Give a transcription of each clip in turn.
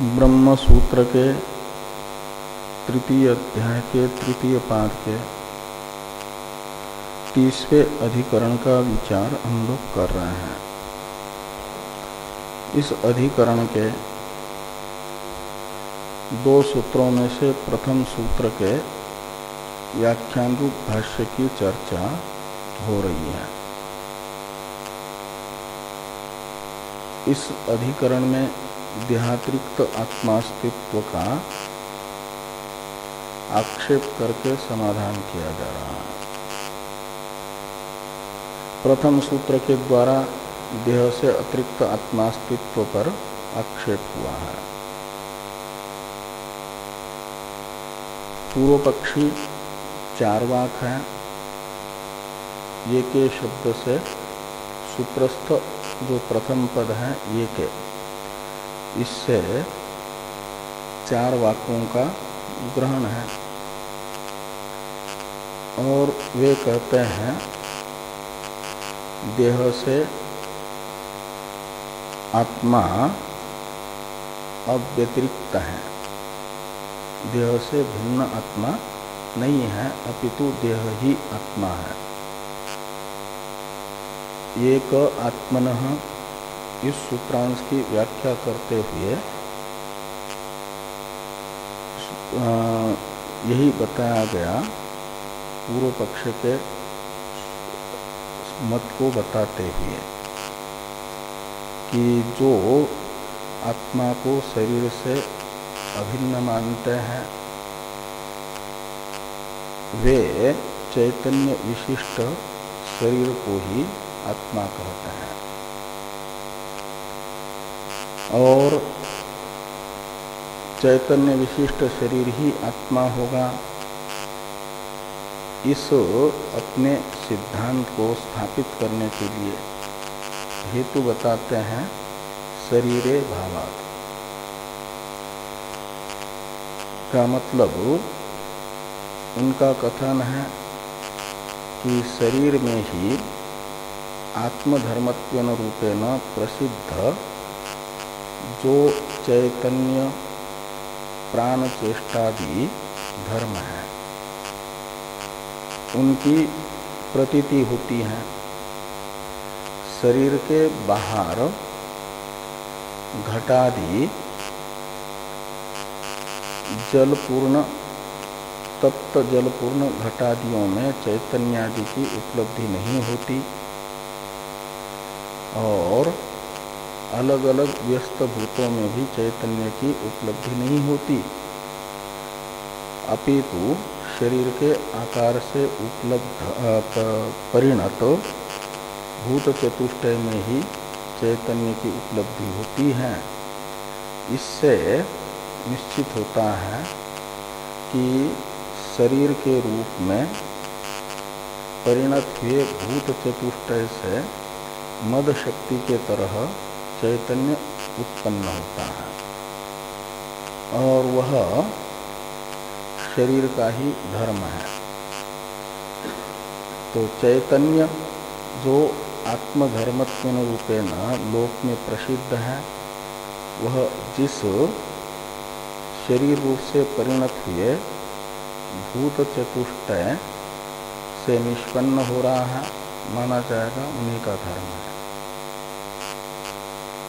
ब्रह्म सूत्र के तृतीय अध्याय के तृतीय पाद के 30वें अधिकरण का विचार हम लोग कर रहे हैं। इस अधिकरण के दो सूत्रों में से प्रथम सूत्र के व्याख्यान रूप भाष्य की चर्चा हो रही है। इस अधिकरण में देहातिरिक्त आत्मास्तित्व का आक्षेप करके समाधान किया जा रहा है। प्रथम सूत्र के द्वारा देह से अतिरिक्त आत्मास्तित्व पर आक्षेप हुआ है। पूर्व पक्षी चार्वाक है। ये के शब्द से सूत्रस्थ जो प्रथम पद है ये के, इससे चार वाक्यों का ग्रहण है और वे कहते हैं देह से आत्मा अव्यतिरिक्त है, देह से भिन्न आत्मा नहीं है, अपितु देह ही आत्मा है। एक आत्मनः इस सूत्रांश की व्याख्या करते हुए यही बताया गया पूर्व पक्ष के मत को बताते हुए कि जो आत्मा को शरीर से अभिन्न मानते हैं वे चैतन्य विशिष्ट शरीर को ही आत्मा कहते हैं और चैतन्य विशिष्ट शरीर ही आत्मा होगा। इस अपने सिद्धांत को स्थापित करने के लिए हेतु बताते हैं शरीरे भावात् का मतलब उनका कथन है कि शरीर में ही आत्मधर्मत्वेन रूपेण प्रसिद्ध जो चैतन्य प्राण चेष्टादि धर्म है उनकी प्रतीति होती है। शरीर के बाहर घटादि जलपूर्ण तप्त जलपूर्ण घटादियों में चैतन्यादि की उपलब्धि नहीं होती और अलग अलग व्यस्त भूतों में भी चैतन्य की उपलब्धि नहीं होती, अपितु शरीर के आकार से उपलब्ध परिणत भूत चतुष्टय में ही चैतन्य की उपलब्धि होती है। इससे निश्चित होता है कि शरीर के रूप में परिणत हुए भूत चतुष्टय से मद शक्ति के तरह चैतन्य उत्पन्न होता है और वह शरीर का ही धर्म है। तो चैतन्य जो आत्मधर्मत्वेन रूपेण लोक में प्रसिद्ध है वह जिस शरीर रूप से परिणत हुए भूत चतुष्टय से निष्पन्न हो रहा है माना जाएगा उन्हीं का धर्म है।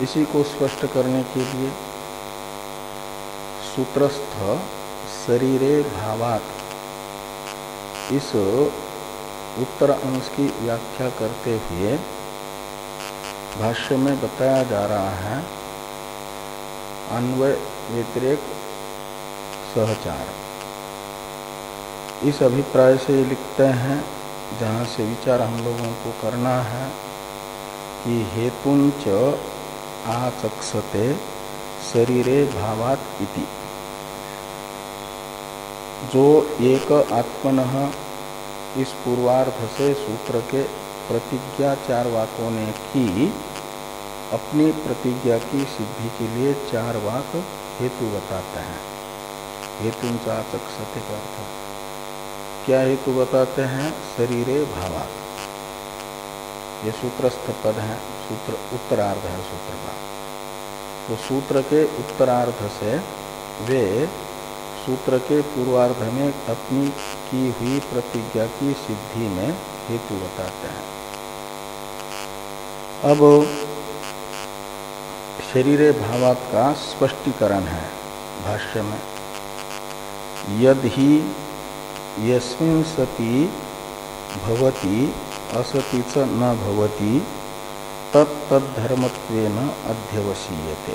इसी को स्पष्ट करने के लिए सूत्रस्थ शरीरे भावात् इस उत्तर अंश की व्याख्या करते हुए भाष्य में बताया जा रहा है अन्वय व्यतिरेक सहचार। इस अभिप्राय से लिखते हैं जहाँ से विचार हम लोगों को करना है कि हेतुंच आचक्षते शरीरे भावात् इति। जो एक आत्मनः इस पूर्वार्ध से सूत्र के प्रतिज्ञा चार वाक्यों ने की अपनी प्रतिज्ञा की सिद्धि के लिए चार वाक हेतु बताते हैं। हेतुंच आचक्षते का अर्थ क्या हेतु बताते हैं? शरीरे भावात्। ये सूत्रस्थ पद है, सूत्र उत्तरार्ध है सूत्र का। तो सूत्र के उत्तरार्ध से वे सूत्र के पूर्वार्ध में अपनी की हुई प्रतिज्ञा की सिद्धि में हेतु बताते हैं। अब शरीरे भावात का स्पष्टीकरण है भाष्य में। यदि यस्मिन् सति भवति असति च न भवति तत्तद्धर्मत्वेन अध्यवसीयते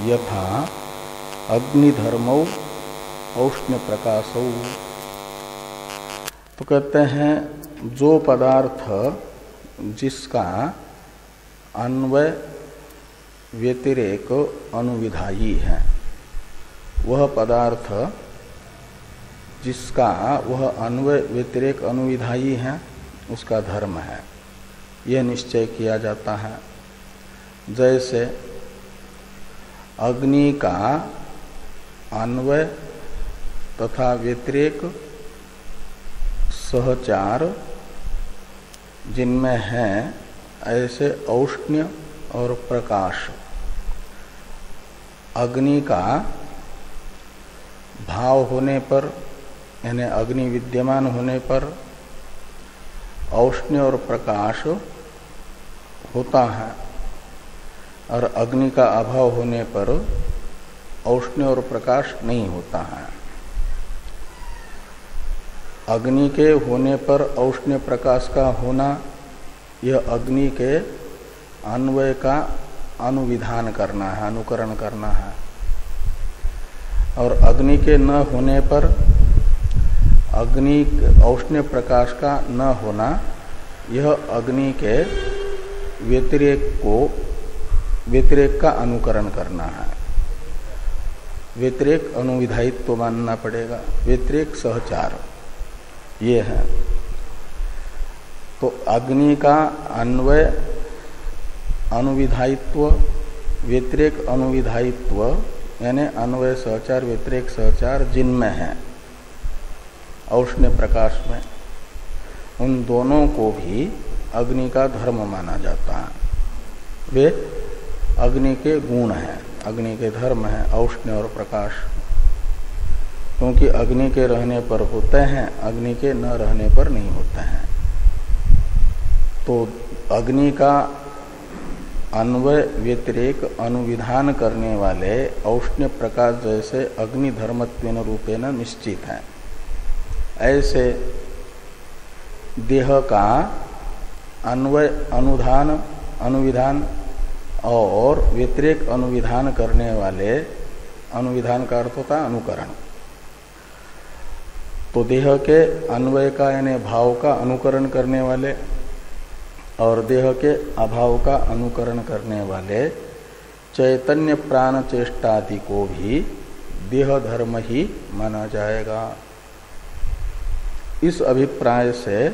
यथा अग्निधर्मौ औष्ण्य प्रकाशौ। तो कहते हैं जो पदार्थ जिसका अन्वय व्यतिरेक अनुविधायी है, वह पदार्थ जिसका वह अन्वय व्यतिरेक अनुविधायी है उसका धर्म है, यह निश्चय किया जाता है। जैसे अग्नि का अन्वय तथा व्यतिरेक सहचार जिनमें है, ऐसे औष्ण्य और प्रकाश। अग्नि का भाव होने पर यानी अग्नि विद्यमान होने पर औष्ण्य और प्रकाश होता है, और अग्नि का अभाव होने पर औष्ण्य और प्रकाश नहीं होता है। अग्नि के होने पर औष्ण्य प्रकाश का होना यह अग्नि के अन्वय का अनुविधान करना है, अनुकरण करना है, और अग्नि के न होने पर अग्नि औष्ण्य प्रकाश का न होना यह अग्नि के व्यतिरेक का अनुकरण करना है। व्यतिरेक अनुविधायित्व तो मानना पड़ेगा, व्यतिरेक सहचार ये है। तो अग्नि का अन्वय अनुविधायित्व, व्यतिरेक अनुविधायित्व यानी अन्वय सहचार व्यतिरेक सहचार जिनमें है औष्ण्य प्रकाश में, उन दोनों को भी अग्नि का धर्म माना जाता है। वे अग्नि के गुण हैं, अग्नि के धर्म हैं औष्ण्य और प्रकाश, क्योंकि अग्नि के रहने पर होते हैं, अग्नि के न रहने पर नहीं होते हैं। तो अग्नि का अन्वय व्यतिरेक अनुविधान करने वाले औष्ण्य प्रकाश जैसे अग्नि धर्मत्वेन रूपेण निश्चित है, ऐसे देह का अन्वय अनुविधान और व्यतिरेक अनुविधान करने वाले, अनुविधान का अर्थ होता है अनुकरण। तो देह के अन्वय का यानी भाव का अनुकरण करने वाले और देह के अभाव का अनुकरण करने वाले चैतन्य प्राण चेष्टादि को भी देह धर्म ही माना जाएगा। इस अभिप्राय से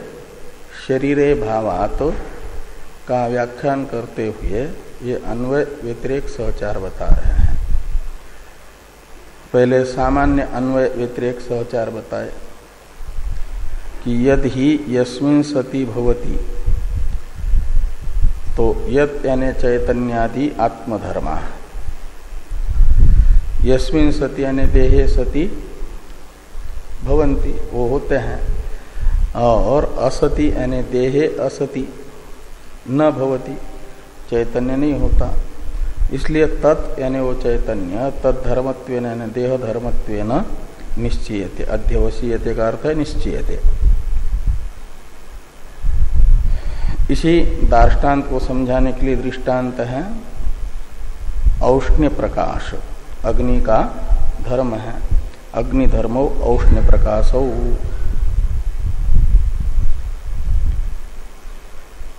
शरीरे भावात का व्याख्यान करते हुए ये अन्वय व्यतिरेक सहचार बता रहे हैं। पहले सामान्य अन्वय व्यतिरेक सहचार बताए कि यदि यस्मिन् सति भवति, तो यत् यानी चैतन्यादि आत्मधर्मा, यस्मिन् सति यानी देहे सति भवन्ति वो होते हैं, और असति यानी देहे असति न भवति चैतन्य नहीं होता। इसलिए तत् यानी वो चैतन्य तद्धर्मत्वेन यानी देह धर्मत्वेन निश्चयते, अध्यवसीयते का अर्थ है निश्चयते। इसी दार्ष्टान्त को समझाने के लिए दृष्टांत है औष्ण्य प्रकाश, अग्नि का धर्म है, अग्नि धर्मो औष्ण्य प्रकाशौ।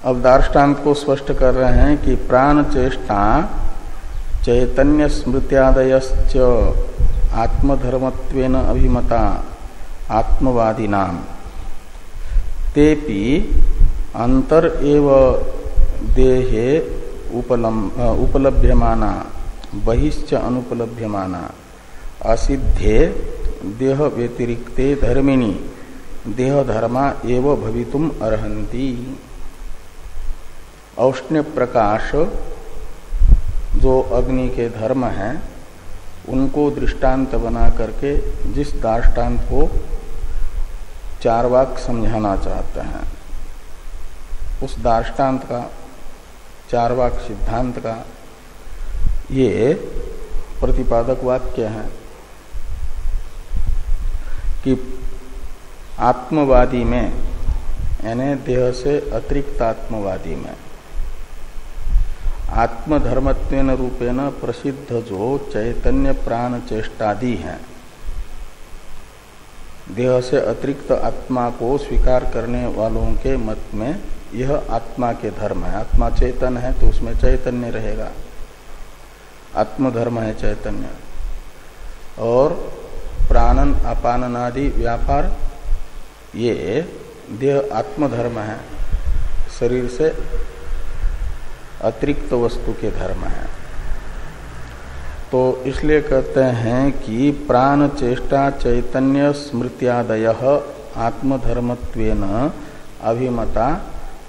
अब दार्ष्टान्त को स्पष्ट कर रहे हैं कि प्राण चेष्टा चैतन्य स्मृत्यादयश्च आत्मधर्मत्वेन अभिमता आत्मवादिनाम तेपि अंतर एव देहे उपलभ्यमाना बहिश्च अनुपलभ्यमाना असिद्धे देह व्यतिरिक्ते धर्मिणी देह धर्मा एव भवितुम अर्हन्ति। औष्ण्य प्रकाश जो अग्नि के धर्म हैं उनको दृष्टांत बना करके जिस दाष्टान्त को चार्वाक समझाना चाहते हैं उस दाष्टान्त का, चार्वाक सिद्धांत का ये प्रतिपादक वाक्य है कि आत्मवादी में यानी देह से अतिरिक्त आत्मवादी में आत्मधर्मत्वेन रूपेण प्रसिद्ध जो चैतन्य प्राण चेष्टादि हैं, देह से अतिरिक्त आत्मा को स्वीकार करने वालों के मत में यह आत्मा के धर्म है। आत्मा चैतन है तो उसमें चैतन्य रहेगा, आत्मधर्म है चैतन्य। और प्राणन अपाननादि व्यापार ये देह आत्मधर्म है, शरीर से अतिरिक्त वस्तु के धर्म है। तो इसलिए कहते हैं कि प्राण चेष्टा चैतन्य स्मृत्यादयः आत्मधर्मत्वेन अभिमता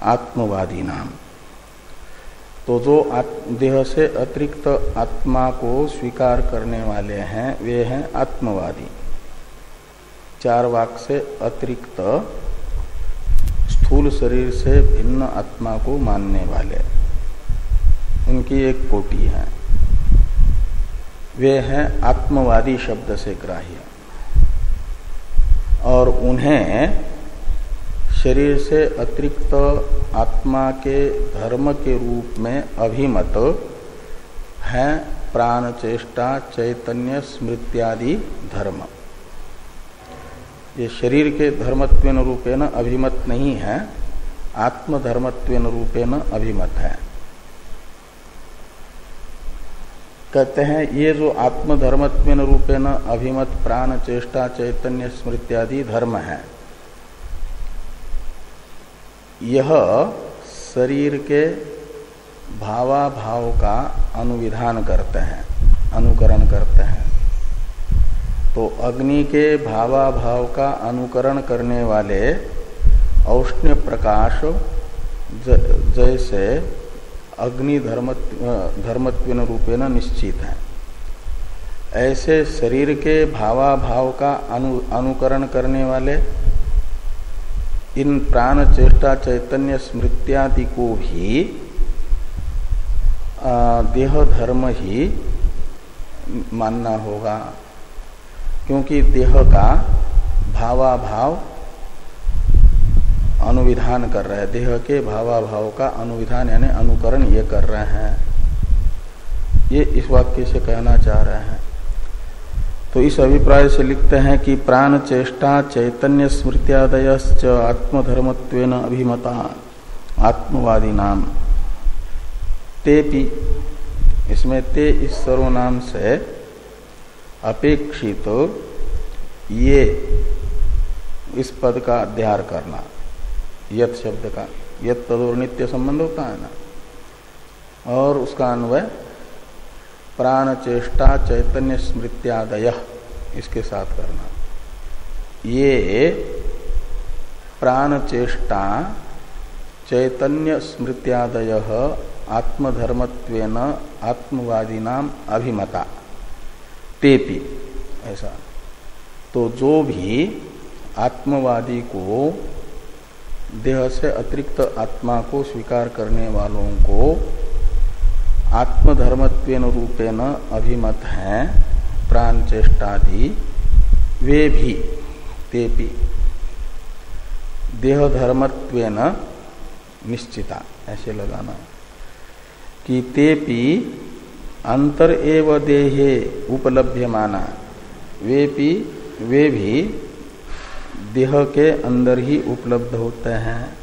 आत्मवादी नाम। तो जो देह से अतिरिक्त आत्मा को स्वीकार करने वाले हैं वे हैं आत्मवादी। चार्वाक से अतिरिक्त स्थूल शरीर से भिन्न आत्मा को मानने वाले, उनकी एक कोटि है, वे हैं आत्मवादी शब्द से ग्राह्य। और उन्हें शरीर से अतिरिक्त आत्मा के धर्म के रूप में अभिमत है प्राण चेष्टा चैतन्य स्मृत्यादि धर्म। ये शरीर के धर्मत्वेन रूपेण अभिमत नहीं है, आत्मधर्मत्वेन रूपेण अभिमत है। कहते हैं ये जो आत्मधर्मत्वेन रूपेण अभिमत प्राण चेष्टा चैतन्य स्मृत्यादि धर्म है, यह शरीर के भावाभाव का अनुविधान करते हैं, अनुकरण करते हैं। तो अग्नि के भावाभाव का अनुकरण करने वाले औष्ण्य प्रकाश जैसे अग्नि धर्मत्वेन रूपेण निश्चित है, ऐसे शरीर के भावाभाव का अनुकरण करने वाले इन प्राण चेष्टा चैतन्य स्मृत्यादि को भी देह धर्म ही मानना होगा, क्योंकि देह का भावाभाव अनुविधान कर रहे हैं, देह के भावाभाव का अनुविधान यानी अनुकरण ये कर रहे हैं, ये इस वाक्य से कहना चाह रहे हैं। तो इस अभिप्राय से लिखते हैं कि प्राण चेष्टा चैतन्य स्मृत्यादयश्च आत्मधर्मत्वेन अभिमता आत्मवादी नाम। तेपि, इसमें ते इस सर्वनाम से अपेक्षित ये इस पद का अध्यार करना, यत शब्द का, यत तदोर नित्य संबंध होता है ना, और उसका अन्वय प्राण चेष्टा चैतन्य स्मृत्यादय इसके साथ करना। ये प्राण चेष्टा चैतन्य स्मृत्यादय आत्मधर्मत्वेन आत्मवादीनाम अभिमता तेपि, ऐसा। तो जो भी आत्मवादी को देह से अतिरिक्त आत्मा को स्वीकार करने वालों को आत्मधर्मत्वेन रूपेण अभिमत हैं प्राण चेष्टादि, वे भी तेपि देह धर्मत्वेन निश्चिता, ऐसे लगाना कि तेपि अंतर एव देहे उपलभ्यमाना, वे भी देह के अंदर ही उपलब्ध होते हैं,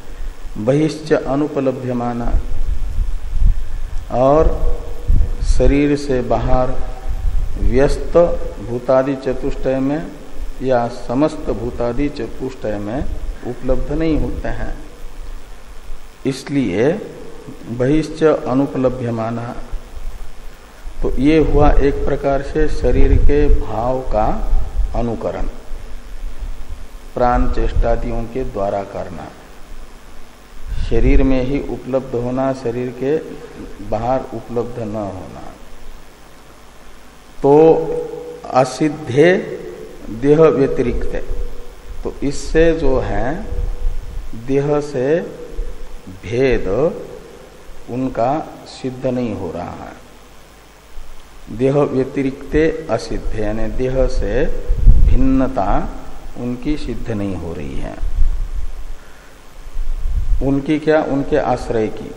बहिश्च अनुपलभ्यमाना, और शरीर से बाहर व्यस्त भूतादि चतुष्टय में या समस्त भूतादि चतुष्टय में उपलब्ध नहीं होते हैं। इसलिए बहिश्च अनुपलभ्यमाना, तो ये हुआ एक प्रकार से शरीर के भाव का अनुकरण प्राण चेष्टादियों के द्वारा करना। शरीर में ही उपलब्ध होना, शरीर के बाहर उपलब्ध न होना। तो असिद्धे देह व्यतिरिक्त, तो इससे जो है देह से भेद उनका सिद्ध नहीं हो रहा है। देह व्यतिरिक्ते असिद्ध, यानी देह से भिन्नता उनकी सिद्ध नहीं हो रही है। उनकी क्या, उनके आश्रय की,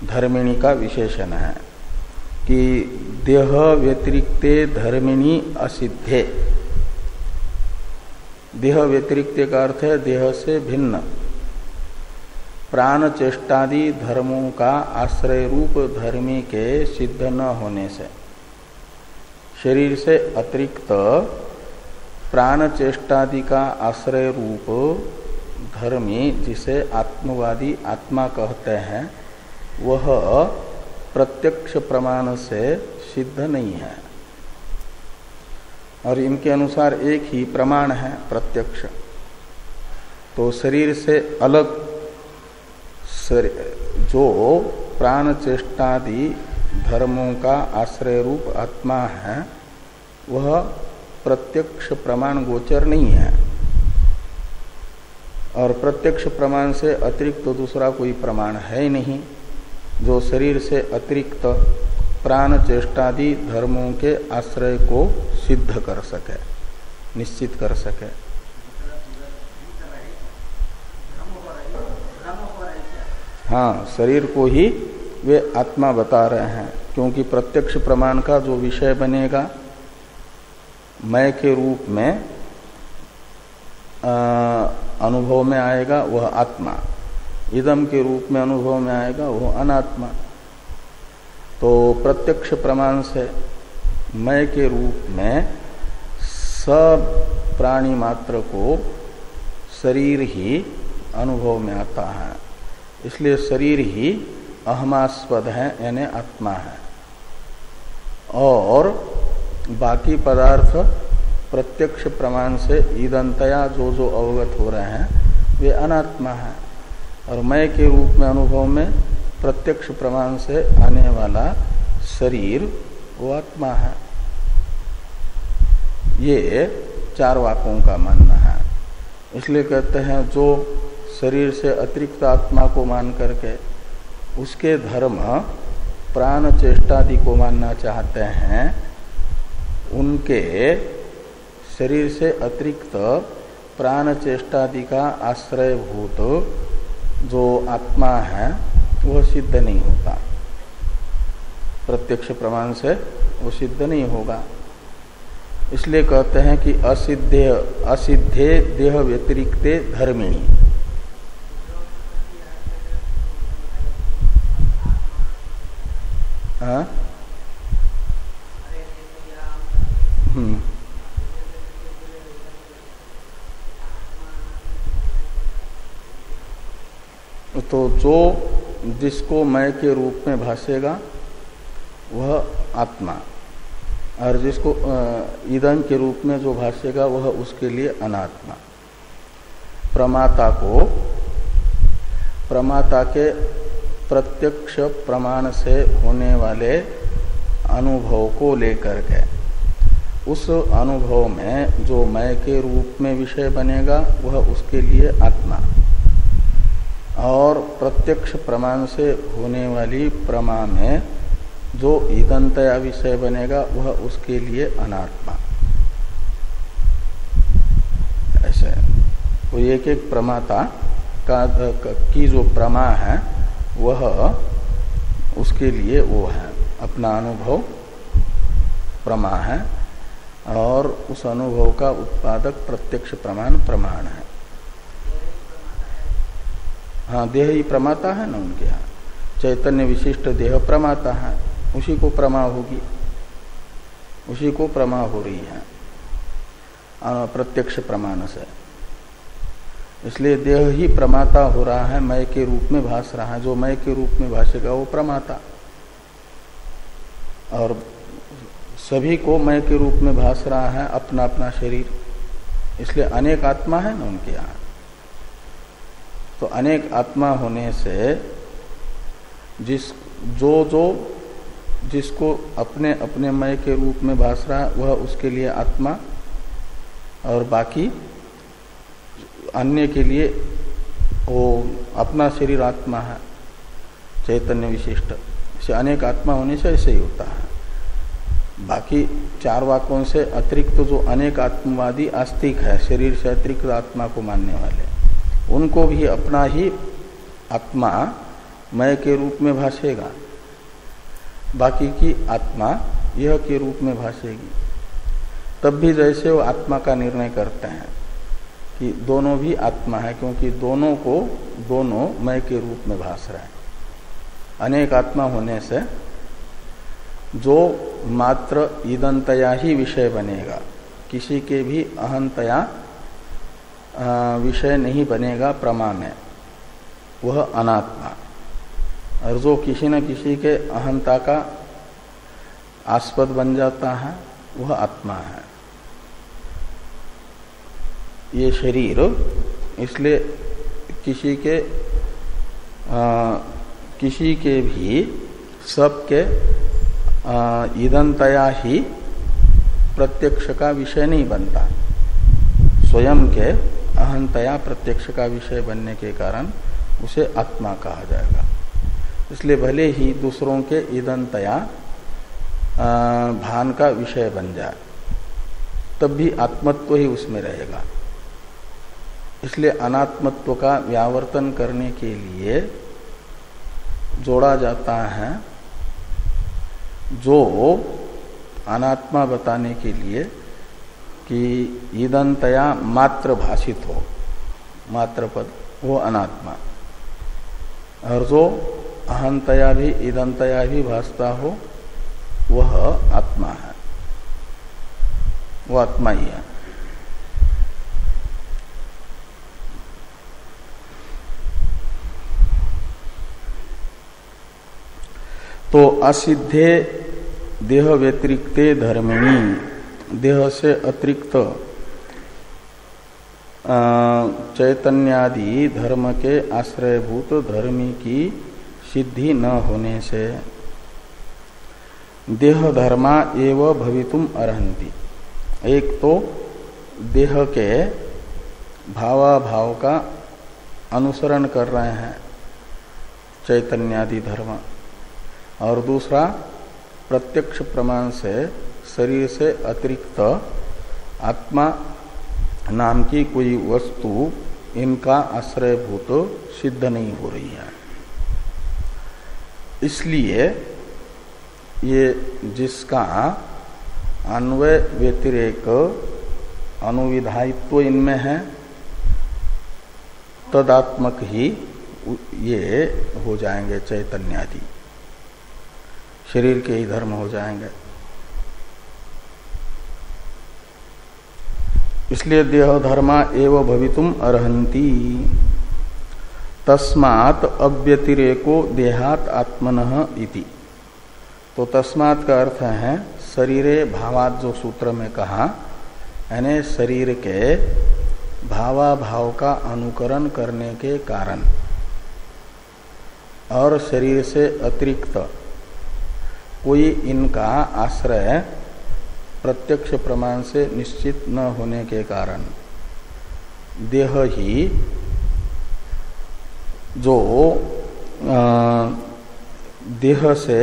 धर्मिणी का विशेषण है कि देह व्यतिरिक्ते धर्मिणी असिद्धे। देह व्यतिरिक्त का अर्थ है देह से भिन्न, प्राण चेष्टादि धर्मों का आश्रय रूप धर्मी के सिद्ध न होने से, शरीर से अतिरिक्त प्राण चेष्टादि का आश्रय रूप धर्मी जिसे आत्मवादी आत्मा कहते हैं, वह प्रत्यक्ष प्रमाण से सिद्ध नहीं है। और इनके अनुसार एक ही प्रमाण है प्रत्यक्ष। तो शरीर से अलग जो प्राण चेष्टादि धर्मों का आश्रय रूप आत्मा है, वह प्रत्यक्ष प्रमाण गोचर नहीं है। और प्रत्यक्ष प्रमाण से अतिरिक्त तो दूसरा कोई प्रमाण है ही नहीं जो शरीर से अतिरिक्त प्राण चेष्टादि धर्मों के आश्रय को सिद्ध कर सके, निश्चित कर सके। हाँ, शरीर को ही वे आत्मा बता रहे हैं, क्योंकि प्रत्यक्ष प्रमाण का जो विषय बनेगा मैं के रूप में अनुभव में आएगा वह आत्मा, इदम के रूप में अनुभव में आएगा वह अनात्मा। तो प्रत्यक्ष प्रमाण से मैं के रूप में सब प्राणी मात्र को शरीर ही अनुभव में आता है, इसलिए शरीर ही अहमास्पद है, यानी आत्मा है। और बाकी पदार्थ प्रत्यक्ष प्रमाण से ईदंतया जो जो अवगत हो रहे हैं वे अनात्मा है। और मैं के रूप में अनुभव में प्रत्यक्ष प्रमाण से आने वाला शरीर वो आत्मा है। ये चार वाकों का मानना है। इसलिए कहते हैं जो शरीर से अतिरिक्त आत्मा को मान करके उसके धर्म प्राण चेष्टादि को मानना चाहते हैं, उनके शरीर से अतिरिक्त प्राण चेष्टादि का आश्रयभूत जो आत्मा है वह सिद्ध नहीं होता, प्रत्यक्ष प्रमाण से वो सिद्ध नहीं होगा। इसलिए कहते हैं कि असिद्धे देह व्यतिरिक्ते धर्मिणी। हाँ? तो जो जिसको मैं के रूप में भासेगा वह आत्मा, और जिसको ईदन के रूप में जो भासेगा वह उसके लिए अनात्मा। प्रमाता को प्रमाता के प्रत्यक्ष प्रमाण से होने वाले अनुभव को लेकर के उस अनुभव में जो मैं के रूप में विषय बनेगा वह उसके लिए आत्मा, और प्रत्यक्ष प्रमाण से होने वाली प्रमा में जो ईदंतया विषय बनेगा वह उसके लिए अनात्मा। ऐसे तो एक एक प्रमाता की जो प्रमा है वह उसके लिए वो है, अपना अनुभव प्रमा है, और उस अनुभव का उत्पादक प्रत्यक्ष प्रमाण प्रमाण है। हाँ, देह ही प्रमाता है ना उनके यहाँ, चैतन्य विशिष्ट देह प्रमाता है, उसी को प्रमा होगी, उसी को प्रमा हो रही है प्रत्यक्ष प्रमाण से। इसलिए देह ही प्रमाता हो रहा है, मय के रूप में भास रहा है। जो मय के रूप में भासेगा वो प्रमाता, और सभी को मय के रूप में भास रहा है अपना अपना शरीर। इसलिए अनेक आत्मा है ना उनके यहाँ। तो अनेक आत्मा होने से जो जिसको अपने अपने मय के रूप में भास रहा है वह उसके लिए आत्मा, और बाकी अन्य के लिए वो अपना शरीर आत्मा है, चैतन्य विशिष्ट। इसे अनेक आत्मा होने से ऐसे ही होता है। बाकी चार वाक्यों से अतिरिक्त जो अनेक आत्मवादी आस्तिक है, शरीर से अतिरिक्त आत्मा को मानने वाले, उनको भी अपना ही आत्मा मय के रूप में भासेगा, बाकी की आत्मा यह के रूप में भासेगी। तब भी जैसे वो आत्मा का निर्णय करते हैं कि दोनों भी आत्मा है, क्योंकि दोनों को दोनों मय के रूप में भास रहे हैं। अनेक आत्मा होने से जो मात्र ईदंतया ही विषय बनेगा, किसी के भी अहंतया विषय नहीं बनेगा प्रमा में, वह अनात्मा। और जो किसी न किसी के अहंता का आस्पद बन जाता है वह आत्मा है। ये शरीर इसलिए किसी के भी सबके ईदंतया ही प्रत्यक्ष का विषय नहीं बनता, स्वयं के अहंतया प्रत्यक्ष का विषय बनने के कारण उसे आत्मा कहा जाएगा। इसलिए भले ही दूसरों के ईदंतया भान का विषय बन जाए, तब भी आत्मत्व ही उसमें रहेगा। इसलिए अनात्मत्व का व्यावर्तन करने के लिए जोड़ा जाता है, जो अनात्मा बताने के लिए कि ईदंतया मात्र भाषित हो, मात्र पद, वो अनात्मा। और जो अहंतया भी ईदंतया भी भासता हो वह आत्मा है, वो आत्मा ही है। तो असिद्धे देह व्यतिरिक्ते धर्मिणी, देह से अतिरिक्त चैतन्यादि धर्म के आश्रयभूत धर्मी की सिद्धि न होने से देह धर्मा एव भवितुम अर्हन्ति। एक तो देह के भावाभाव का अनुसरण कर रहे हैं चैतन्यादि धर्म, और दूसरा प्रत्यक्ष प्रमाण से शरीर से अतिरिक्त आत्मा नाम की कोई वस्तु इनका आश्रयभूत सिद्ध नहीं हो रही है। इसलिए ये जिसका अन्वय व्यतिरेक अनुविधायित्व इनमें है, तदात्मक ही ये हो जाएंगे चैतन्यादि, शरीर के ही धर्म हो जाएंगे। इसलिए देह धर्मा एव भवितुम अर्हन्ति। तस्मात् अव्यतिरेको देहात् आत्मनः इति। तो तस्मात् का अर्थ है शरीरे भावात्, जो सूत्र में कहा, यानी शरीर के भावाभाव का अनुकरण करने के कारण और शरीर से अतिरिक्त कोई इनका आश्रय प्रत्यक्ष प्रमाण से निश्चित न होने के कारण देह ही जो देह से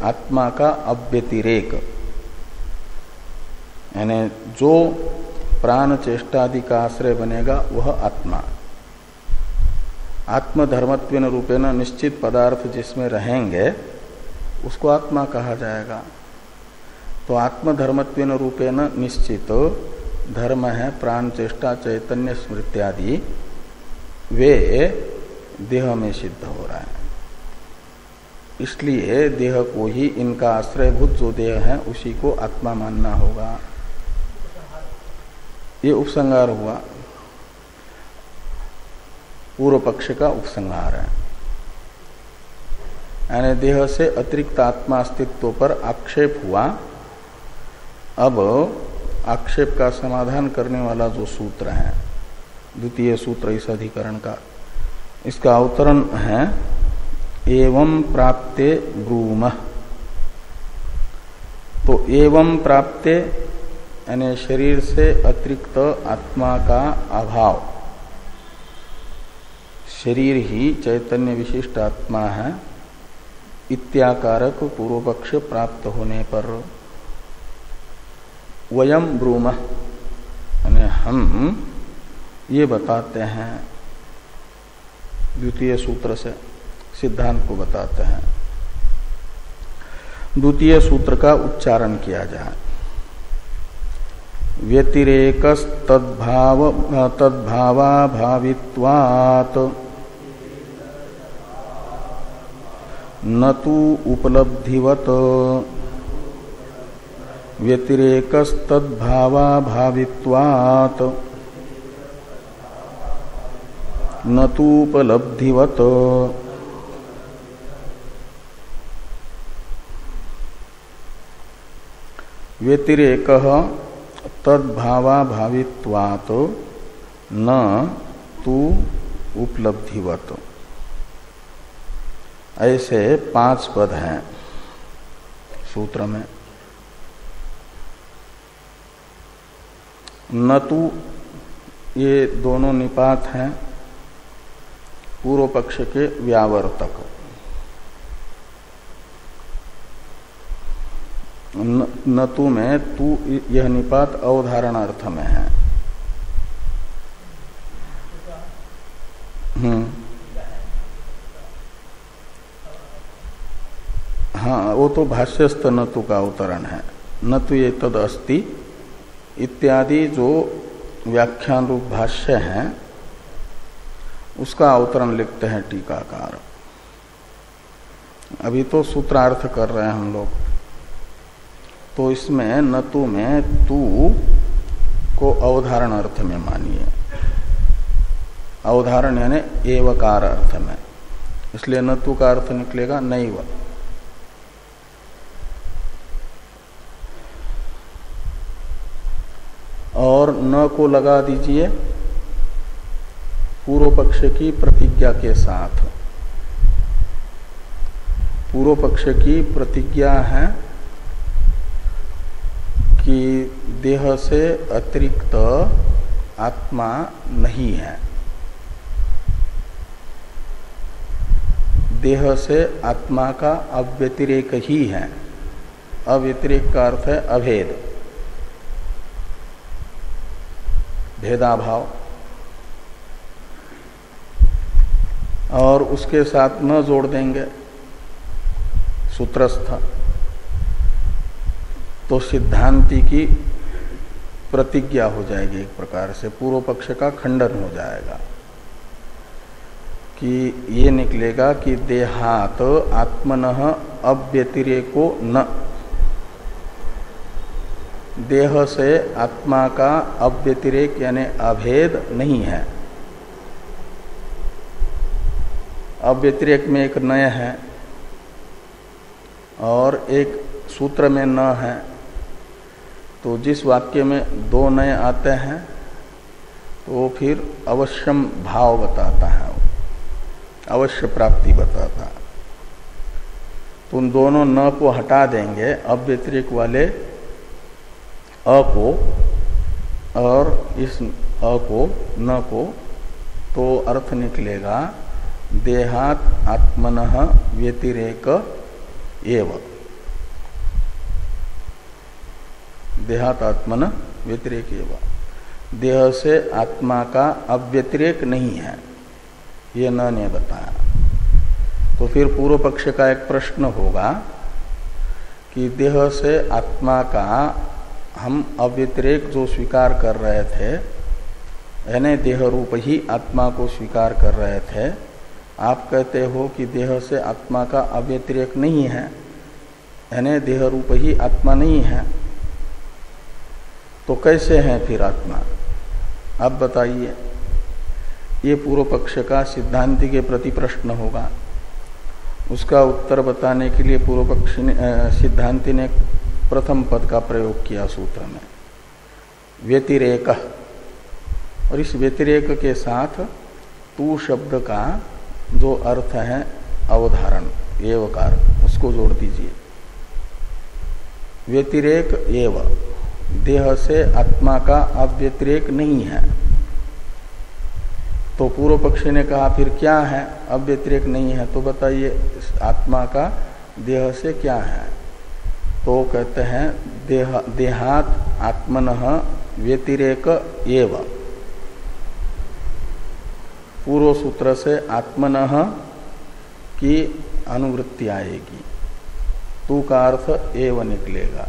आत्मा का अव्यतिरेक, यानी जो प्राण चेष्टादि का आश्रय बनेगा वह आत्मा, आत्मधर्मत्वेन रूपेण निश्चित पदार्थ जिसमें रहेंगे उसको आत्मा कहा जाएगा। तो आत्मधर्मत्वेन रूपेण निश्चित धर्म है प्राण चेष्टा चैतन्य स्मृत्यादि, वे देह में सिद्ध हो रहा है। इसलिए देह को ही इनका आश्रयभूत जो देह है उसी को आत्मा मानना होगा। ये उपसंहार हुआ, पूर्व पक्ष का उपसंहार है। यानी देह से अतिरिक्त आत्मा अस्तित्व पर आक्षेप हुआ। अब आक्षेप का समाधान करने वाला जो सूत्र है, द्वितीय सूत्र इस अधिकरण का, इसका अवतरण है एवं प्राप्ते ब्रूमः। एवं प्राप्ते यानी शरीर से अतिरिक्त आत्मा का अभाव, शरीर ही चैतन्य विशिष्ट आत्मा है इत्याकारक पूर्व पक्ष प्राप्त होने पर वयम ब्रूम यानी हम ये बताते हैं, द्वितीय सूत्र से सिद्धांत को बताते हैं। द्वितीय सूत्र का उच्चारण किया जाए। व्यतिरेकस तद्भावाभावित्वात् न तु उपलब्धिवत, व्यतिरेकस तद्भावाभावित्वात् न तु उपलब्धिवत। व्यतिरेकः तद्भावाभावित्वात् न तु उपलब्धिवत। ऐसे 5 पद हैं सूत्र में। न तु ये दोनों निपात हैं पूर्व पक्ष के व्यावर्तक। न तु में तु यह निपात अवधारण अर्थ में है। हाँ, वो तो भाष्यस्थ न तु का अवतरण है। न तु ये तद अस्ति इत्यादि जो व्याख्यान रूप भाष्य है उसका अवतरण लिखते हैं टीकाकार। अभी तो सूत्रार्थ कर रहे हैं हम लोग। तो इसमें न तु में तू को अवधारण अर्थ में मानिए। अवधारण यानी एवकार अर्थ में, इसलिए न तु का अर्थ निकलेगा नैव। और न को लगा दीजिए पूर्व पक्ष की प्रतिज्ञा के साथ। पूर्व पक्ष की प्रतिज्ञा है कि देह से अतिरिक्त आत्मा नहीं है। देह से आत्मा का अव्यतिरेक ही है। अव्यतिरेक का अर्थ है अभेद, भेदाभाव। और उसके साथ न जोड़ देंगे सूत्रस्थ तो सिद्धांति की प्रतिज्ञा हो जाएगी, एक प्रकार से पूर्व पक्ष का खंडन हो जाएगा कि ये निकलेगा कि देहात आत्मनः अव्यतिरेको न, देह से आत्मा का अव्यतिरेक यानी अभेद नहीं है। अव्यतिरेक में एक नय है और एक सूत्र में न है। तो जिस वाक्य में 2 नय आते हैं तो वो फिर अवश्यम भाव बताता है, अवश्य प्राप्ति बताता है। तो उन दोनों न को हटा देंगे, अव्यतिरेक वाले अ को और इस अ को न को, तो अर्थ निकलेगा देहात आत्मनः व्यतिरेक एव। देहात आत्मन व्यतिरेक एव, देह से आत्मा का अव्यतिरेक नहीं है, ये न ने बताया। तो फिर पूर्व पक्ष का एक प्रश्न होगा कि देह से आत्मा का हम अव्यतिरेक जो स्वीकार कर रहे थे, यानी देह रूप ही आत्मा को स्वीकार कर रहे थे, आप कहते हो कि देह से आत्मा का अव्यतिरेक नहीं है, यानी देह रूप ही आत्मा नहीं है। तो कैसे है फिर आत्मा, आप बताइए। ये पूर्व पक्ष का सिद्धांति के प्रति प्रश्न होगा। उसका उत्तर बताने के लिए पूर्व पक्ष ने सिद्धांति ने प्रथम पद का प्रयोग किया सूत्र में, व्यतिरेक। और इस व्यतिरेक के साथ तू शब्द का जो अर्थ है अवधारण एवकार, उसको जोड़ दीजिए। व्यतिरेक एव, देह से आत्मा का अव्यतिरेक नहीं है। तो पूर्व पक्षी ने कहा फिर क्या है, अव्यतिरेक नहीं है तो बताइए आत्मा का देह से क्या है। तो कहते हैं देहात आत्मनः व्यतिरेक एव। पूर्व सूत्र से आत्मनः की अनुवृत्ति आएगी, तू का अर्थ एव निकलेगा,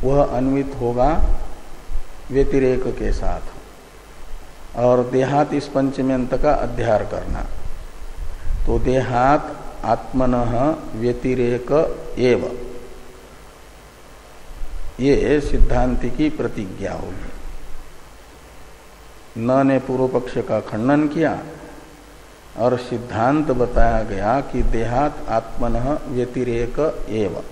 वह अन्वित होगा व्यतिरेक के साथ। और देहात इस पंचमी अंत का अध्यार करना, तो देहात आत्मनः व्यतिरेक एव, ये सिद्धांति की प्रतिज्ञा होगी। न ने पूर्व पक्ष का खंडन किया और सिद्धांत बताया गया कि देहात आत्मनः व्यतिरेक एव,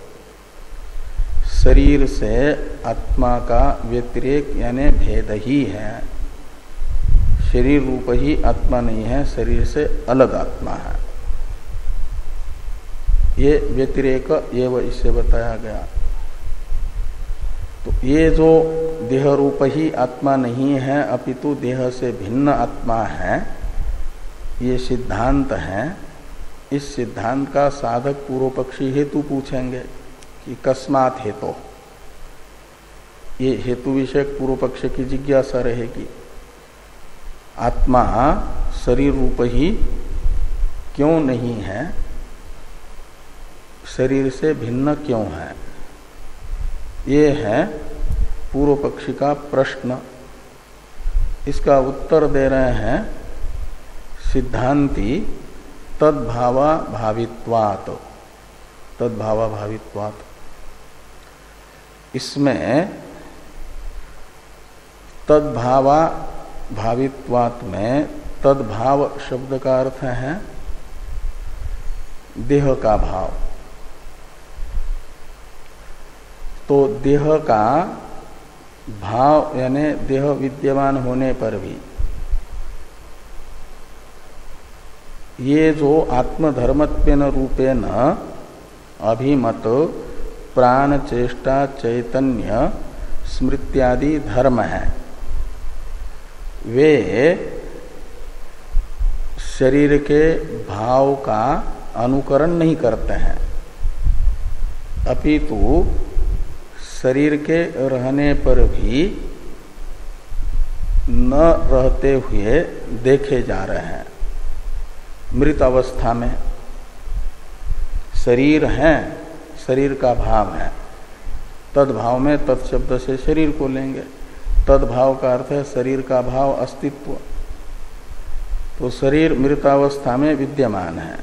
शरीर से आत्मा का व्यतिरेक यानी भेद ही है, शरीर रूप ही आत्मा नहीं है, शरीर से अलग आत्मा है, ये व्यतिरेक एव इससे बताया गया। तो ये जो देह रूप ही आत्मा नहीं है अपितु देह से भिन्न आत्मा है, ये सिद्धांत है। इस सिद्धांत का साधक पूर्व पक्षी हेतु पूछेंगे कि कस्मात् हेतु, ये हेतु विषयक पूर्व पक्ष की जिज्ञासा रहेगी। आत्मा शरीर रूप ही क्यों नहीं है, शरीर से भिन्न क्यों है, ये है पूर्व पक्षी का प्रश्न। इसका उत्तर दे रहे हैं सिद्धांती तद्भावा भावित्वात्, तद्भावा भावित्वात्। इसमें तद्भावा भावित्वात् में तद्भाव शब्द का अर्थ है देह का भाव। तो देह का भाव यानी देह विद्यमान होने पर भी ये जो आत्मधर्मत्वेन रूपेण अभिमत प्राण चेष्टा चैतन्य स्मृत्यादि धर्म है, वे शरीर के भाव का अनुकरण नहीं करते हैं, अपितु शरीर के रहने पर भी न रहते हुए देखे जा रहे हैं। मृत अवस्था में शरीर है, शरीर का भाव है, तद्भाव में तत्शब्द से शरीर को लेंगे, तद्भाव का अर्थ है शरीर का भाव अस्तित्व। तो शरीर मृतावस्था में विद्यमान है,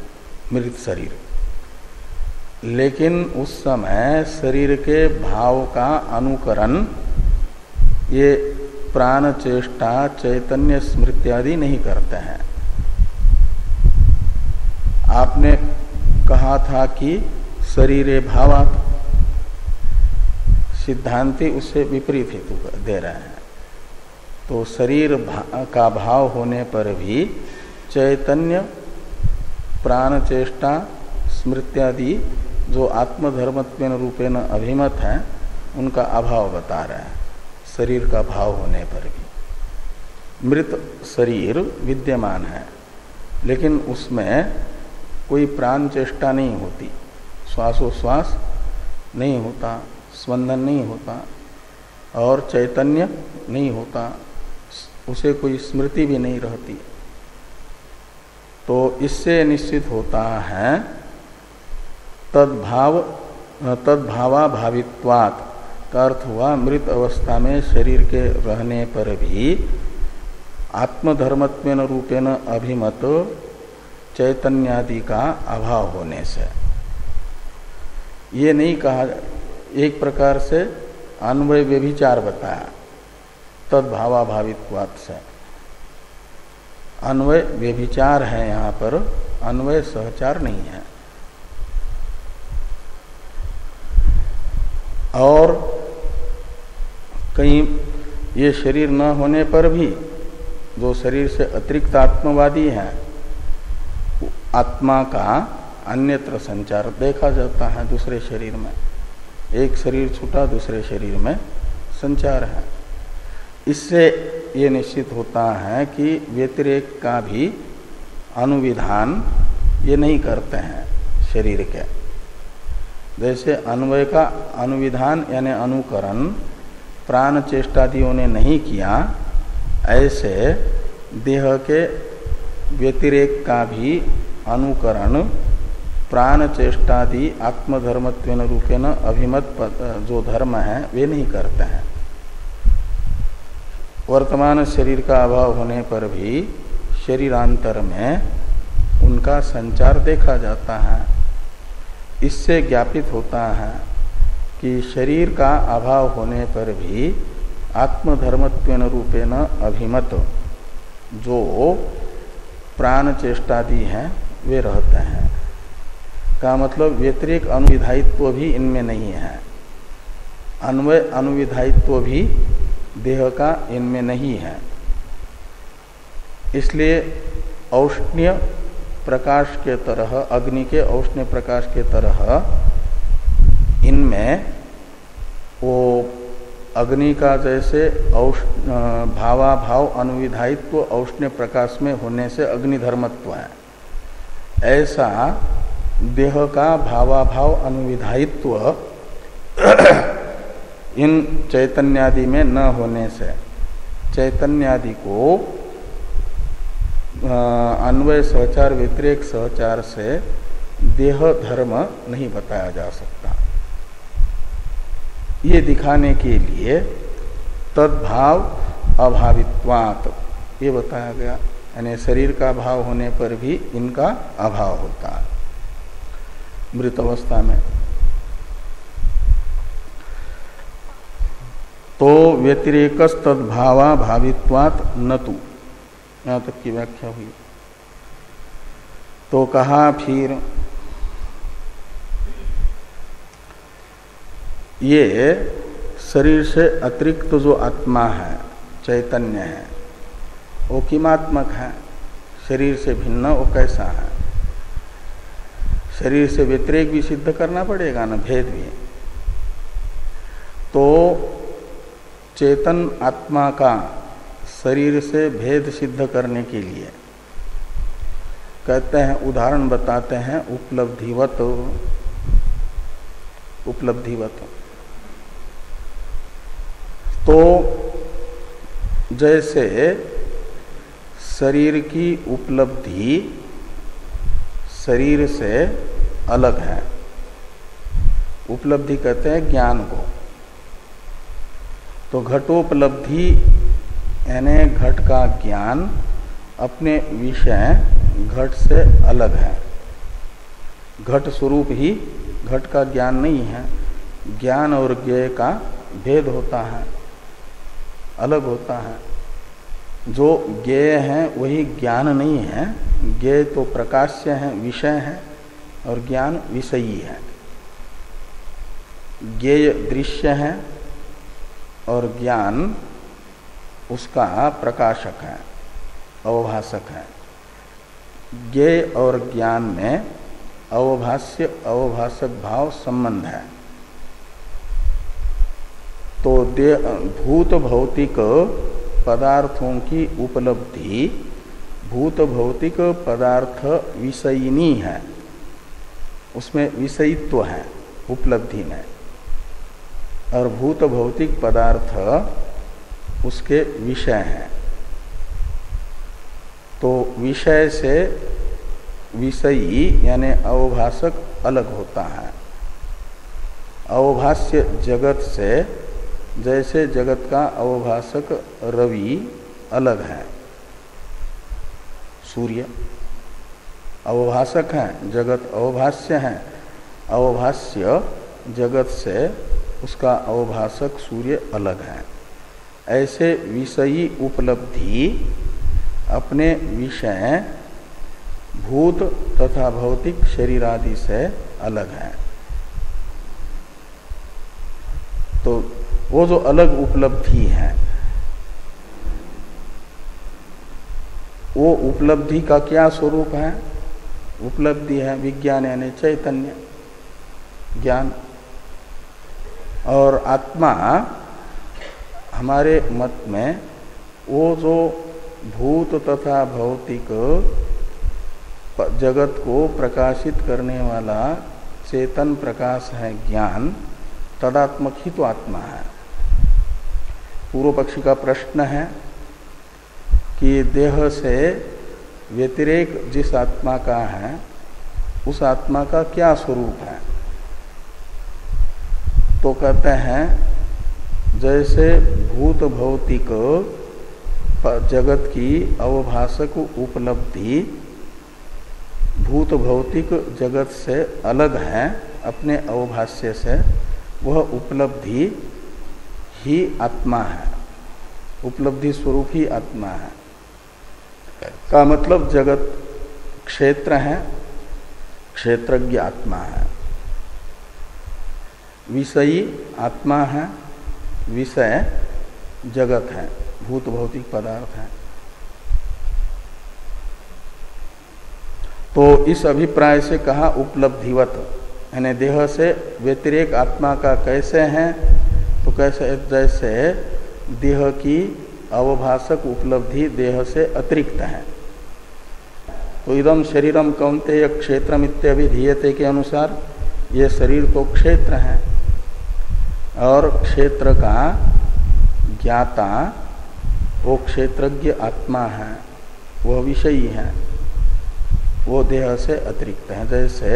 मृत शरीर, लेकिन उस समय शरीर के भाव का अनुकरण ये प्राण चेष्टा चैतन्य स्मृति आदि नहीं करते हैं। आपने कहा था कि शरीरे भावात्, सिद्धांति उससे विपरीत हेतु दे रहे हैं। तो शरीर का भाव होने पर भी चैतन्य प्राण चेष्टा स्मृत्यादि जो आत्मधर्मत्वेन रूपेण अभिमत है उनका अभाव बता रहे हैं। शरीर का भाव होने पर भी मृत शरीर विद्यमान है, लेकिन उसमें कोई प्राण चेष्टा नहीं होती, श्वासोश्वास नहीं होता, स्पंदन नहीं होता और चैतन्य नहीं होता, उसे कोई स्मृति भी नहीं रहती। तो इससे निश्चित होता है तद्भावा भावित्वात् का अर्थ हुआ मृत अवस्था में शरीर के रहने पर भी आत्मधर्मत्वेन रूपेण अभिमत चैतन्यादि का अभाव होने से। ये नहीं कहा, एक प्रकार से अन्वय व्यभिचार बताया तद्भावा भावित्वात् से, अन्वय व्यभिचार है यहाँ पर, अन्वय सहचार नहीं है। और कहीं ये शरीर न होने पर भी जो शरीर से अतिरिक्त आत्मवादी है, आत्मा का अन्यत्र संचार देखा जाता है दूसरे शरीर में। एक शरीर छूटा दूसरे शरीर में संचार है। इससे ये निश्चित होता है कि व्यतिरेक का भी अनुविधान ये नहीं करते हैं शरीर के। जैसे अन्वय का अनुविधान यानी अनुकरण प्राण चेष्टादियों ने नहीं किया, ऐसे देह के व्यतिरेक का भी अनुकरण प्राण चेष्टादि आत्मधर्मत्वेन रूपेण अभिमत जो धर्म है वे नहीं करते हैं। वर्तमान शरीर का अभाव होने पर भी शरीरांतर में उनका संचार देखा जाता है। इससे ज्ञापित होता है कि शरीर का अभाव होने पर भी आत्मधर्मत्वेन रूपेण अभिमत जो प्राण चेष्टादि हैं वे रहते हैं। का मतलब व्यतिरेक अनुविधायित्व भी इनमें नहीं है, अन्वय अनुविधायित्व भी देह का इनमें नहीं है। इसलिए औष्ण्य प्रकाश के तरह, अग्नि के औष्ण्य प्रकाश के तरह इनमें वो अग्नि का जैसे भावाभाव अनुविधायित्व औष्ण्य प्रकाश में होने से अग्निधर्मत्व है, ऐसा देह का भावाभाव अनुविधायित्व इन चैतन्यादि में न होने से चैतन्यादि को अन्वय सहचार व्यतिरेक सहचार से देह धर्म नहीं बताया जा सकता। ये दिखाने के लिए तद्भाव अभावित्वात् ये बताया गया, यानी शरीर का भाव होने पर भी इनका अभाव होता है मृत अवस्था में। तो व्यतिरेकस तद्भावा भावित्वात् न तु, यहाँ तक की व्याख्या हुई। तो कहा फिर ये शरीर से अतिरिक्त जो आत्मा है, चैतन्य है, वो किमात्मक है, शरीर से भिन्न वो कैसा है। शरीर से व्यतिरेक भी सिद्ध करना पड़ेगा ना, भेद भी। तो चेतन आत्मा का शरीर से भेद सिद्ध करने के लिए कहते हैं, उदाहरण बताते हैं उपलब्धिवत। उपलब्धिवत तो जैसे शरीर की उपलब्धि शरीर से अलग है, उपलब्धि कहते हैं ज्ञान को। तो घटोपलब्धि यानी घट का ज्ञान अपने विषय घट से अलग है। घट स्वरूप ही घट का ज्ञान नहीं है, ज्ञान और ज्ञेय का भेद होता है, अलग होता है। जो ज्ञेय है वही ज्ञान नहीं है, ज्ञेय तो प्रकाश्य है, विषय है, और ज्ञान विषयी है। ज्ञेय दृश्य है और ज्ञान उसका प्रकाशक है, अवभाषक है। ज्ञेय और ज्ञान में अवभाष्य अवभाषक भाव संबंध है। तो भूत भौतिक पदार्थों की उपलब्धि भूत भौतिक पदार्थ विषयिनी है, उसमें विषयित्व है उपलब्धि में, और भूत भौतिक पदार्थ उसके विषय हैं। तो विषय से विषयी यानी अवभाषक अलग होता है। अवभाष्य जगत से जैसे जगत का अवभाषक रवि अलग है, सूर्य अवभाषक है, जगत अवभाष्य है। अवभाष्य जगत से उसका अवभाषक सूर्य अलग है। ऐसे विषयी उपलब्धि अपने विषय भूत तथा भौतिक शरीर आदि से अलग है। तो वो जो अलग उपलब्धि है, वो उपलब्धि का क्या स्वरूप है? उपलब्धि है विज्ञान यानी चैतन्य, ज्ञान। और आत्मा हमारे मत में वो जो भूत तथा भौतिक जगत को प्रकाशित करने वाला चेतन प्रकाश है ज्ञान, तदात्मक ही तो आत्मा है। पूर्व पक्षी का प्रश्न है कि देह से व्यतिरेक जिस आत्मा का है उस आत्मा का क्या स्वरूप है? तो कहते हैं जैसे भूत भौतिक जगत की अवभाषक उपलब्धि भूत भौतिक जगत से अलग है अपने अवभाष्य से, वह उपलब्धि ही आत्मा है, उपलब्धि स्वरूप ही आत्मा है। का मतलब जगत क्षेत्र है, क्षेत्रज्ञ आत्मा है, विषयी आत्मा है, विषय जगत है, भूत भौतिक पदार्थ है। तो इस अभिप्राय से कहा उपलब्धिवत, यानी देह से व्यतिरेक आत्मा का कैसे है? तो कैसे जैसे देह की अवभाषक उपलब्धि देह से अतिरिक्त है। तो इदम शरीरम कौन्तेय क्षेत्रम इत्यभिधीयते के अनुसार ये शरीर तो क्षेत्र है और क्षेत्र का ज्ञाता वो क्षेत्रज्ञ आत्मा है, वह विषयी है, वो देह से अतिरिक्त है। जैसे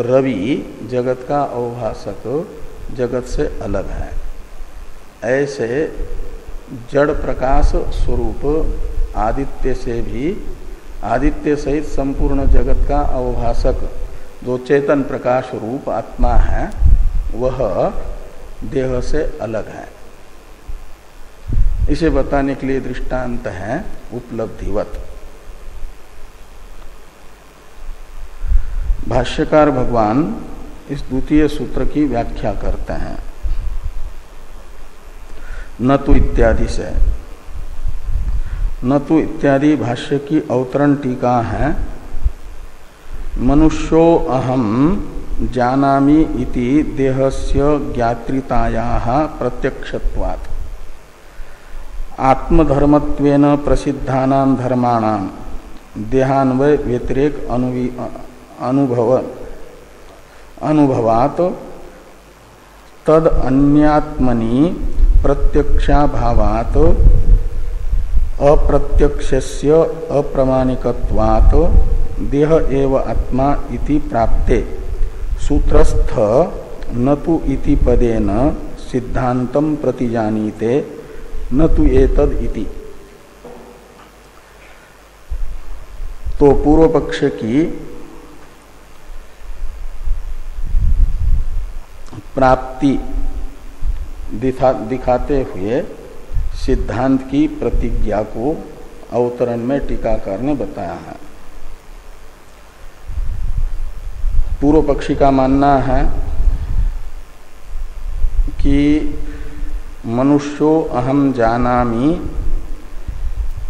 रवि जगत का अवभाषक जगत से अलग है, ऐसे जड़ प्रकाश स्वरूप आदित्य से भी, आदित्य सहित संपूर्ण जगत का अवभाषक जो चेतन प्रकाश रूप आत्मा है वह देह से अलग है। इसे बताने के लिए दृष्टांत है उपलब्धिवत। भाष्यकार भगवान इस द्वितीय सूत्र की व्याख्या करते हैं न तो इत्यादि से। न तो इत्यादि भाष्य की अवतरण टीका है। मनुष्यो अहम जानामि इति देहस्य ज्ञात्रितायाः प्रत्यक्षत्वात् आत्मधर्मत्वेन प्रसिद्धानां धर्माणां देहान्वय व्यतिरेक अनुभवात् तद अन्यात्मनि प्रत्यक्षाभावात् अप्रत्यक्षस्य अप्रमाणिकत्वात् देह एव आत्मा इति प्राप्ते सूत्रस्थ न तु इति पदेन सिद्धांतम प्रतिजानीते न तु एतद इति। तो पूर्व पक्ष की प्राप्ति दिखाते हुए सिद्धांत की प्रतिज्ञा को अवतरण में टीकाकार ने बताया है। पूर्व पक्षी का मानना है कि मनुष्यो अहम जानामि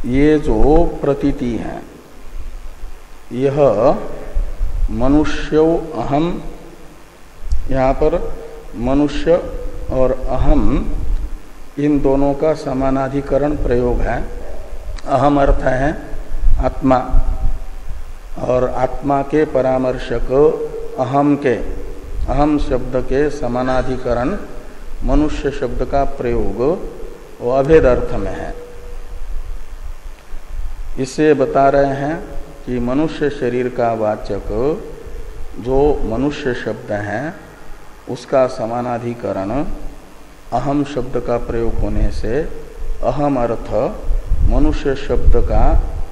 ये जो प्रतीति है यह मनुष्यो अहम, यहाँ पर मनुष्य और अहम इन दोनों का समानाधिकरण प्रयोग है। अहम अर्थ है आत्मा और आत्मा के परामर्शक अहम के, अहम शब्द के समानाधिकरण मनुष्य शब्द का प्रयोग वो अभेद अर्थ में है। इससे बता रहे हैं कि मनुष्य शरीर का वाचक जो मनुष्य शब्द है उसका समानाधिकरण अहम शब्द का प्रयोग होने से अहम अर्थ मनुष्य शब्द का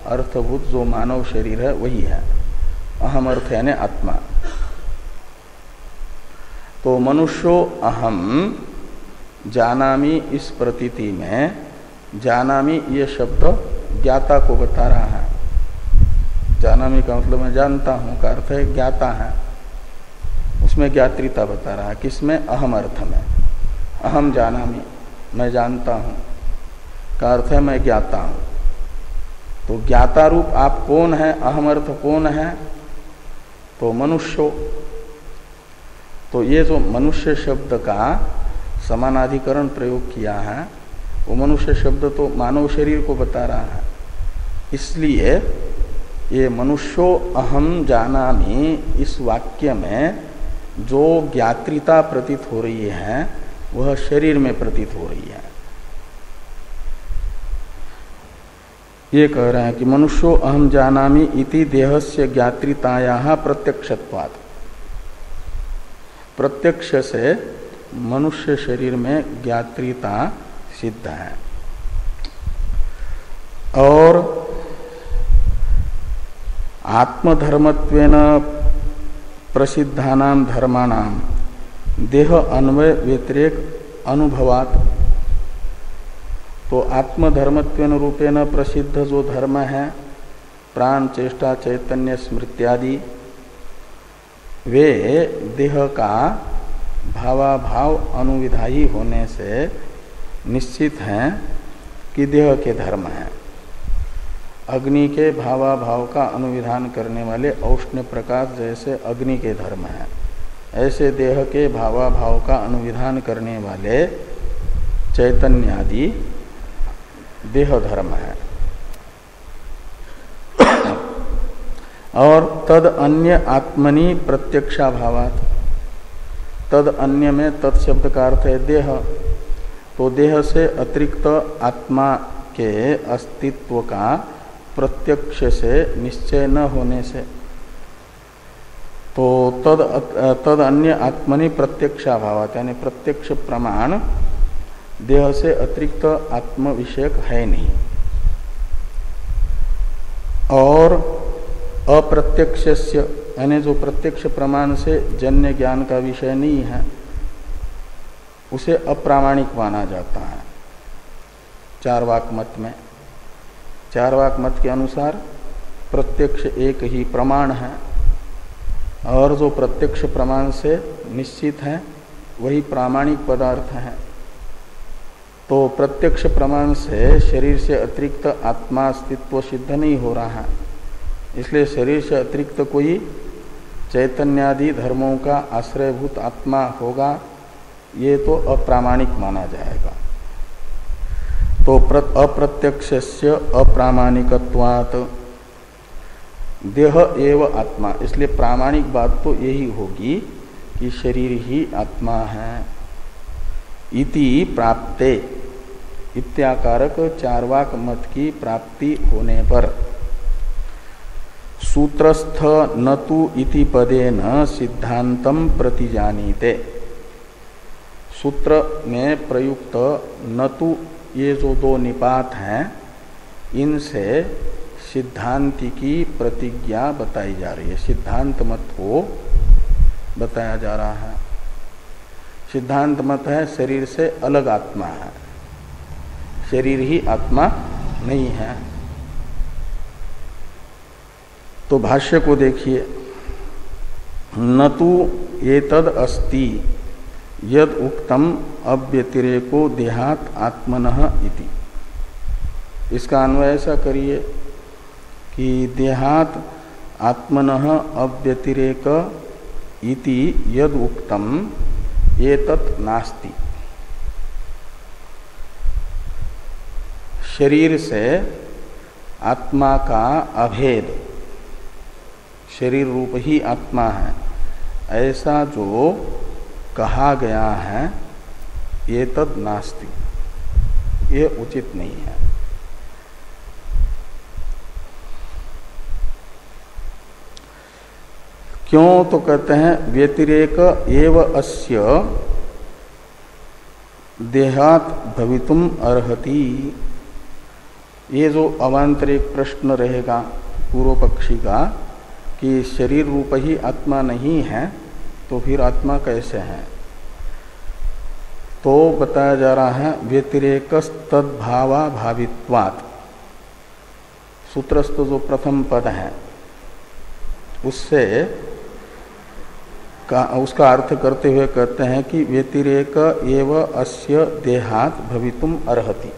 अर्थभूत जो मानव शरीर है वही है। अहम अर्थ यानी आत्मा। तो मनुष्यो अहम जानामि इस प्रतीति में जानामि ये शब्द ज्ञाता को बता रहा है। जानामि का मतलब मैं जानता हूं का अर्थ है ज्ञाता है, उसमें ज्ञात्रिता बता रहा है। किसमें? अहम अर्थ में। अहम जानामि मैं जानता हूं का अर्थ है मैं ज्ञाता हूं। तो ज्ञाता रूप आप कौन है? अहम अर्थ कौन है? तो मनुष्यो। तो ये जो मनुष्य शब्द का समानाधिकरण प्रयोग किया है वो मनुष्य शब्द तो मानव शरीर को बता रहा है। इसलिए ये मनुष्यो अहम जानामि इस वाक्य में जो ज्ञात्रिता प्रतीत हो रही है वह शरीर में प्रतीत हो रही है। ये कह रहे हैं कि मनुष्यो अहम जानामि इति देहस्य ज्ञात्रितायाः प्रत्यक्षत्वात्, प्रत्यक्ष से मनुष्य शरीर में ज्ञात्रिता सिद्ध है। और आत्मधर्मत्वेन प्रसिद्धानां धर्माणां देह अन्वय व्यतिरेक अनुभवात्, तो आत्मधर्मत्वेन रूपेण प्रसिद्ध जो धर्म है प्राण चेष्टा चैतन्य स्मृत्यादि, वे देह का भावाभाव अनुविधायी होने से निश्चित हैं कि देह के धर्म है। अग्नि के भावाभाव का अनुविधान करने वाले औष्ण्य प्रकाश जैसे अग्नि के धर्म है, ऐसे देह के भावाभाव का अनुविधान करने वाले चैतन्य आदि देह धर्म है। और तद अन्य आत्मनि प्रत्यक्षाभावात्, तद अन्य में तत्शब्द का अर्थ है देह, तो देह से अतिरिक्त आत्मा के अस्तित्व का प्रत्यक्ष से निश्चय न होने से, तो तद अन्य आत्मनि प्रत्यक्षाभावात्, यानी प्रत्यक्ष प्रमाण देह से अतिरिक्त आत्म विषयक है नहीं। और अप्रत्यक्षस्य, यानी जो प्रत्यक्ष प्रमाण से जन्य ज्ञान का विषय नहीं है, उसे अप्रामाणिक माना जाता है। चारवाक मत में, चारवाक मत के अनुसार प्रत्यक्ष एक ही प्रमाण है और जो प्रत्यक्ष प्रमाण से निश्चित है वही प्रामाणिक पदार्थ है। तो प्रत्यक्ष प्रमाण से शरीर से अतिरिक्त आत्मा अस्तित्व सिद्ध नहीं हो रहा है, इसलिए शरीर से अतिरिक्त कोई चैतन्यादि धर्मों का आश्रयभूत आत्मा होगा, ये तो अप्रामाणिक माना जाएगा। तो अप्रत्यक्षस्य अप्रामाणिकत्वात् देह एव आत्मा, इसलिए प्रामाणिक बात तो यही होगी कि शरीर ही आत्मा है। इति प्राप्ते, इत्याकारक चारवाक मत की प्राप्ति होने पर सूत्रस्थ नतु इति पदेन सिद्धांतम प्रतिजानीते, सूत्र में प्रयुक्त नतु, ये जो दो निपात हैं, इनसे सिद्धांति की प्रतिज्ञा बताई जा रही है, सिद्धांत मत को बताया जा रहा है। सिद्धांत मत है शरीर से अलग आत्मा है, शरीर ही आत्मा नहीं है। तो भाष्य को देखिए, न तो एतद अस्ति यद उक्तम अव्यतिरेको देहात आत्मनः इति। इसका अन्वय ऐसा करिए कि देहात आत्मनः अव्यतिरेक इति यद उक्तम एतत् नास्ति। शरीर से आत्मा का अभेद, शरीर रूप ही आत्मा है, ऐसा जो कहा गया है, ये तद नास्ति, ये उचित नहीं है। क्यों? तो कहते हैं व्यतिरेक एव अस्य देहात भवितुम अर्हति। ये जो अवांतरिक प्रश्न रहेगा पूर्व पक्षी का कि शरीर रूप ही आत्मा नहीं है तो फिर आत्मा कैसे है, तो बताया जा रहा है व्यतिरेकस्तद्भावा भावित्वात्। सूत्रस्थ जो प्रथम पद है उससे उसका अर्थ करते हुए कहते हैं कि व्यतिरेक एव अस्य देहात भवितुम अर्हति।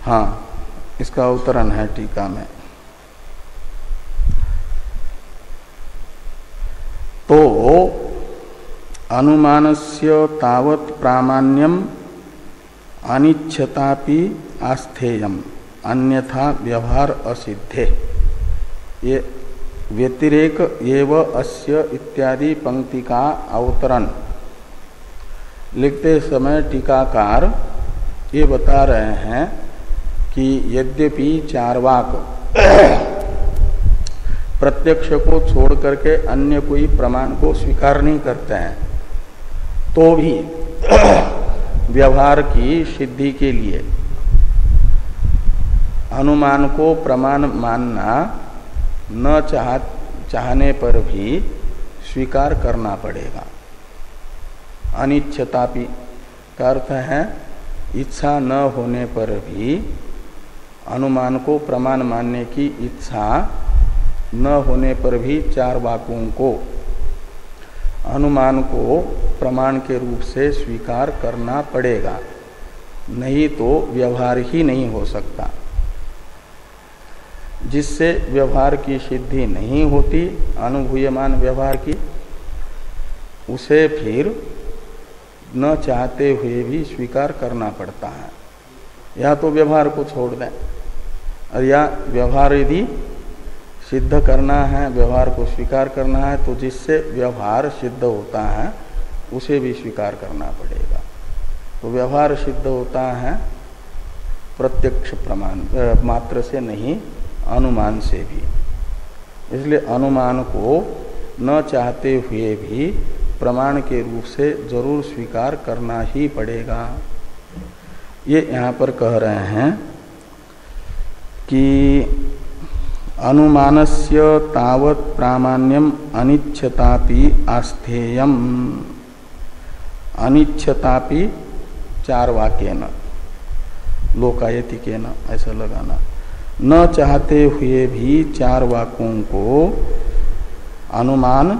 हाँ, इसका अवतरण है टीका में। तो अनुमानस्य तावत् प्रामाण्यम अनिच्छतापि आस्थेयम अन्यथा व्यवहार असिद्धे। ये व्यतिरेक एव अस्य इत्यादि पंक्ति का अवतरण लिखते समय टीकाकार ये बता रहे हैं कि यद्यपि चार्वाक प्रत्यक्ष को छोड़ करके अन्य कोई प्रमाण को स्वीकार नहीं करते हैं, तो भी व्यवहार की सिद्धि के लिए अनुमान को प्रमाण मानना न चाहने पर भी स्वीकार करना पड़ेगा। अनिच्छतापि का अर्थ है इच्छा न होने पर भी अनुमान को प्रमाण मानने की इच्छा न होने पर भी चार्वाकों को अनुमान को प्रमाण के रूप से स्वीकार करना पड़ेगा, नहीं तो व्यवहार ही नहीं हो सकता। जिससे व्यवहार की सिद्धि नहीं होती, अनुभूयमान व्यवहार की, उसे फिर न चाहते हुए भी स्वीकार करना पड़ता है। या तो व्यवहार को छोड़ दें, और या व्यवहार यदि सिद्ध करना है, व्यवहार को स्वीकार करना है, तो जिससे व्यवहार सिद्ध होता है उसे भी स्वीकार करना पड़ेगा। तो व्यवहार सिद्ध होता है प्रत्यक्ष प्रमाण मात्र से नहीं, अनुमान से भी। इसलिए अनुमान को न चाहते हुए भी प्रमाण के रूप से जरूर स्वीकार करना ही पड़ेगा। ये यहाँ पर कह रहे हैं कि अनुमानस्य तावत् प्रामाण्यम अनिच्छतापि आस्थेयम। अनिच्छतापि चार्वाकेन लोकायतिकेन ऐसा लगाना, न चाहते हुए भी चार्वाकों को अनुमान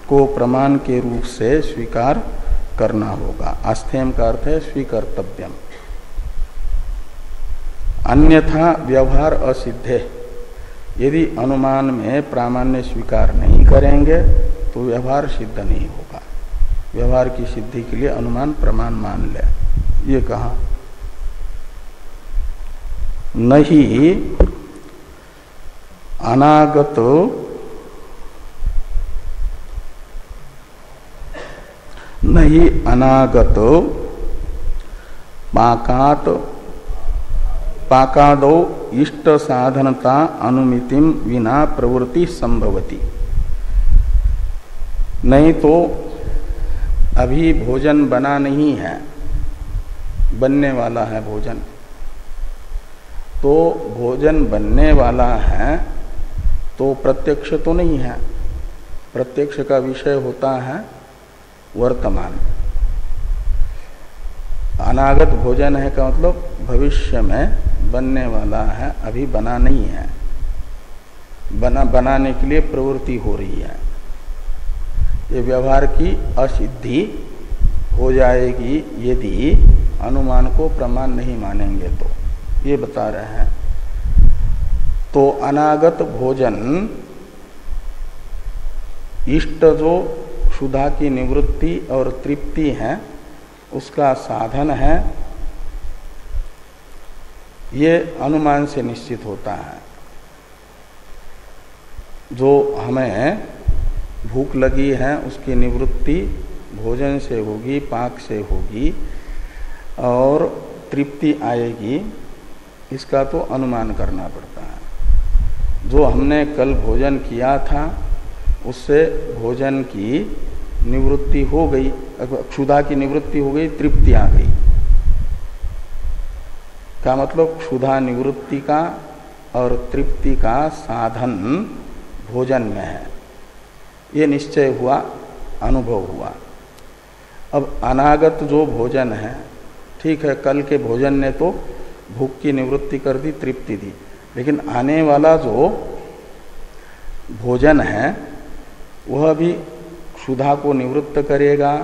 को प्रमाण के रूप से स्वीकार करना होगा। आस्थेयम का अर्थ है स्वीकर्तव्यम। अन्यथा व्यवहार असिद्धे, यदि अनुमान में प्रामाण्य स्वीकार नहीं करेंगे तो व्यवहार सिद्ध नहीं होगा। व्यवहार की सिद्धि के लिए अनुमान प्रमाण मान ले, ये कहा। नहीं अनागत नहीं अनागत पाकादो इष्ट साधनता अनुमितिम विना प्रवृत्ति संभवती। नहीं तो अभी भोजन बना नहीं है, बनने वाला है भोजन। तो भोजन बनने वाला है तो प्रत्यक्ष तो नहीं है, प्रत्यक्ष का विषय होता है वर्तमान। अनागत भोजन है का मतलब भविष्य में बनने वाला है, अभी बना नहीं है। बनाने के लिए प्रवृत्ति हो रही है। ये व्यवहार की असिद्धि हो जाएगी यदि अनुमान को प्रमाण नहीं मानेंगे, तो ये बता रहे हैं। तो अनागत भोजन इष्ट जो क्षुधा की निवृत्ति और तृप्ति है उसका साधन है, ये अनुमान से निश्चित होता है। जो हमें भूख लगी है उसकी निवृत्ति भोजन से होगी, पाक से होगी, और तृप्ति आएगी, इसका तो अनुमान करना पड़ता है। जो हमने कल भोजन किया था उससे भोजन की निवृत्ति हो गई, क्षुधा की निवृत्ति हो गई, तृप्ति आ गई। का मतलब क्षुधा निवृत्ति का और तृप्ति का साधन भोजन में है, ये निश्चय हुआ, अनुभव हुआ। अब अनागत जो भोजन है, ठीक है, कल के भोजन ने तो भूख की निवृत्ति कर दी, तृप्ति दी, लेकिन आने वाला जो भोजन है वह भी क्षुधा को निवृत्त करेगा,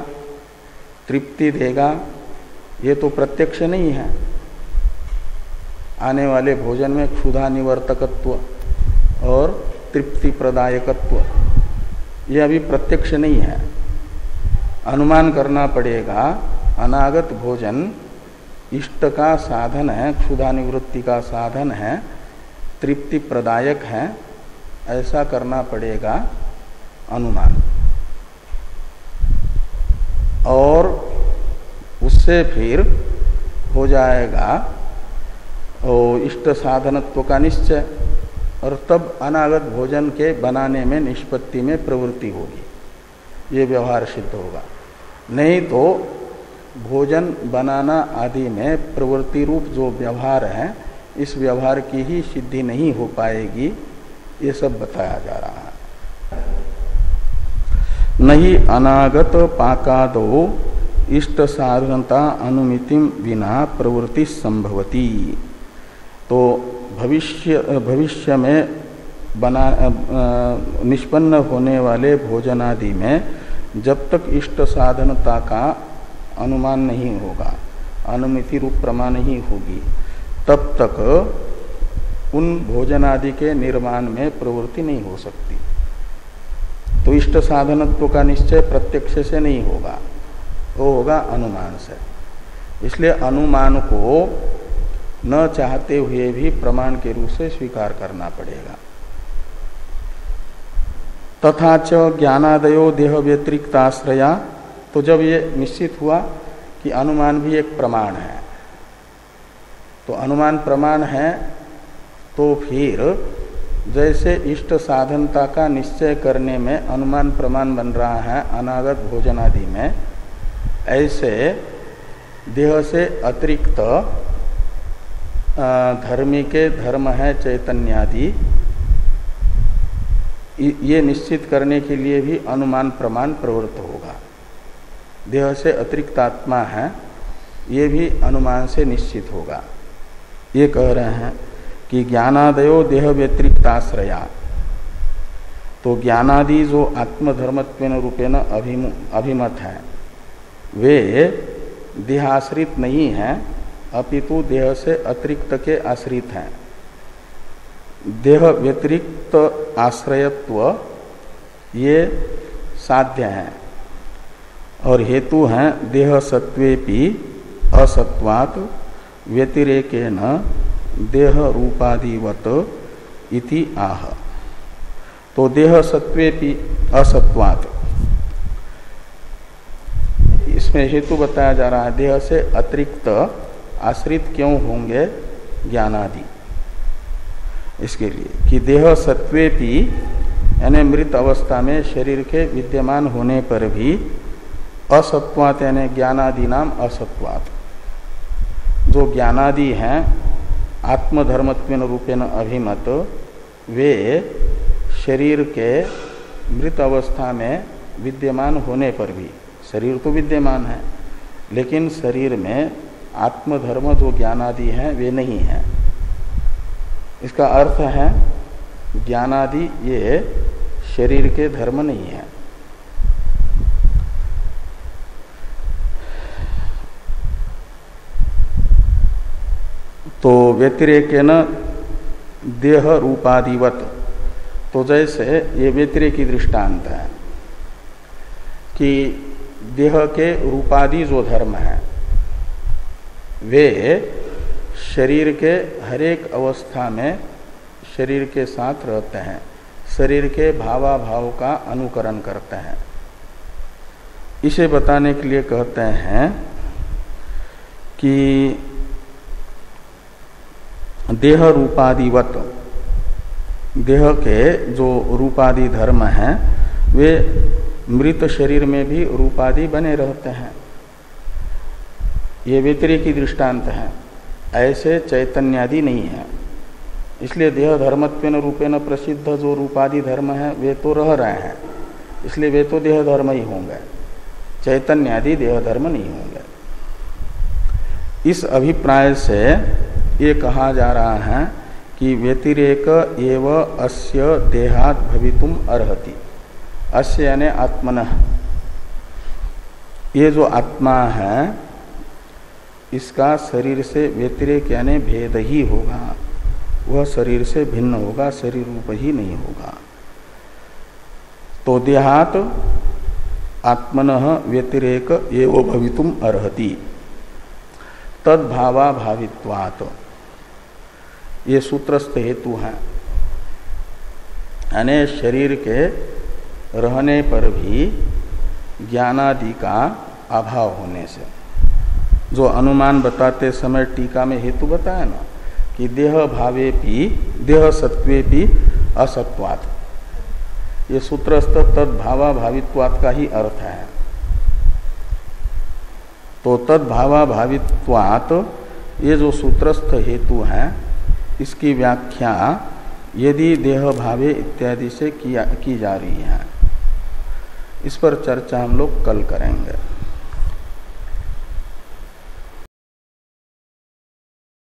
तृप्ति देगा, ये तो प्रत्यक्ष नहीं है। आने वाले भोजन में क्षुधा निवर्तकत्व और तृप्ति प्रदायकत्व ये अभी प्रत्यक्ष नहीं है। अनुमान करना पड़ेगा। अनागत भोजन इष्ट का साधन है, क्षुधा निवृत्ति का साधन है, तृप्ति प्रदायक है, ऐसा करना पड़ेगा अनुमान। और उससे फिर हो जाएगा इष्ट साधनत्व का निश्चय, और तब अनागत भोजन के बनाने में, निष्पत्ति में प्रवृत्ति होगी, ये व्यवहार सिद्ध होगा। नहीं तो भोजन बनाना आदि में प्रवृत्ति रूप जो व्यवहार है, इस व्यवहार की ही सिद्धि नहीं हो पाएगी, ये सब बताया जा रहा है। नहीं अनागत पाकादो इष्ट साधनता अनुमितिम विना प्रवृत्ति संभवती। तो भविष्य में निष्पन्न होने वाले भोजनादि में जब तक इष्ट साधनता का अनुमान नहीं होगा, अनुमिति रूप प्रमाण नहीं होगी, तब तक उन भोजनादि के निर्माण में प्रवृत्ति नहीं हो सकती। तो इष्ट साधनत्व का निश्चय प्रत्यक्ष से नहीं होगा, वो होगा अनुमान से। इसलिए अनुमान को न चाहते हुए भी प्रमाण के रूप से स्वीकार करना पड़ेगा। तथा च ज्ञानादयो देह व्यतिरिक्त आश्रया। तो जब ये निश्चित हुआ कि अनुमान भी एक प्रमाण है, तो अनुमान प्रमाण है, तो फिर जैसे इष्ट साधनता का निश्चय करने में अनुमान प्रमाण बन रहा है अनागत भोजन आदि में, ऐसे देह से अतिरिक्त धर्मी के धर्म है चैतन्यादि, ये निश्चित करने के लिए भी अनुमान प्रमाण प्रवृत्त होगा। देह से अतिरिक्त आत्मा है, ये भी अनुमान से निश्चित होगा। ये कह रहे हैं कि ज्ञानादयो देह व्यतिरिक्त आश्रया। तो ज्ञानादि जो आत्मधर्मत्वेन रूपेण अभिमत है, वे देहाश्रित नहीं हैं, अपितु देह से अतिरिक्त के आश्रित हैं। देह व्यतिरिक्त आश्रयत्व ये साध्य है, और हेतु हैं देह सत्वेपि असत्वात् व्यतिरेकेन देह रूपादिवत इति आह। तो देह सत्वेपि असत्वात्, इसमें हेतु बताया जा रहा है, देह से अतिरिक्त आश्रित क्यों होंगे ज्ञानादि, इसके लिए कि देह सत्वेपि यानी मृत अवस्था में शरीर के विद्यमान होने पर भी असत्वात् यानी ज्ञानादि नाम असत्वात्, जो ज्ञानादि हैं आत्मधर्मत्वेन रूपेण अभिमत, वे शरीर के मृत अवस्था में विद्यमान होने पर भी, शरीर तो विद्यमान है लेकिन शरीर में आत्मधर्म जो ज्ञानादि हैं वे नहीं हैं। इसका अर्थ है ज्ञानादि ये शरीर के धर्म नहीं है। तो व्यतिरेकेन देह रूपादिवत, तो जैसे ये व्यतिरेकी दृष्टांत है कि देह के रूपादि जो धर्म है वे शरीर के हरेक अवस्था में शरीर के साथ रहते हैं, शरीर के भावाभाव का अनुकरण करते हैं। इसे बताने के लिए कहते हैं कि देह रूपादिवत, देह के जो रूपादि धर्म हैं वे मृत शरीर में भी रूपादि बने रहते हैं। ये व्यतिरेकी दृष्टांत है, ऐसे चैतन्यादि नहीं है। इसलिए देह धर्मत्वेन रूपेण प्रसिद्ध जो रूपादि धर्म है वे तो रह रहे हैं, इसलिए वे तो देह धर्म ही होंगे, चैतन्यादि देह धर्म नहीं होंगे। इस अभिप्राय से ये कहा जा रहा है कि व्यतिरेक एव अस्य देहात् भवितुम अर्हति। अस्य यानी आत्मनः, ये जो आत्मा है इसका शरीर से व्यतिरेक यानी भेद ही होगा, वह शरीर से भिन्न होगा, शरीर रूप ही नहीं होगा। तो देहात आत्मनः व्यतिरेक एव भवितुम अर्हति तद्भावा भावित्वात्। ये सूत्रस्थ हेतु हैं। यानी शरीर के रहने पर भी ज्ञानादि का अभाव होने से, जो अनुमान बताते समय टीका में हेतु बताया ना कि देह भावे भी देह सत्वे भी असत्वात्, ये सूत्रस्थ तद्भावा भावित्वात् का ही अर्थ है। तो तद्भावा भावित्वात् ये जो सूत्रस्थ हेतु है, इसकी व्याख्या यदि देह भावे इत्यादि से की जा रही है, इस पर चर्चा हम लोग कल करेंगे।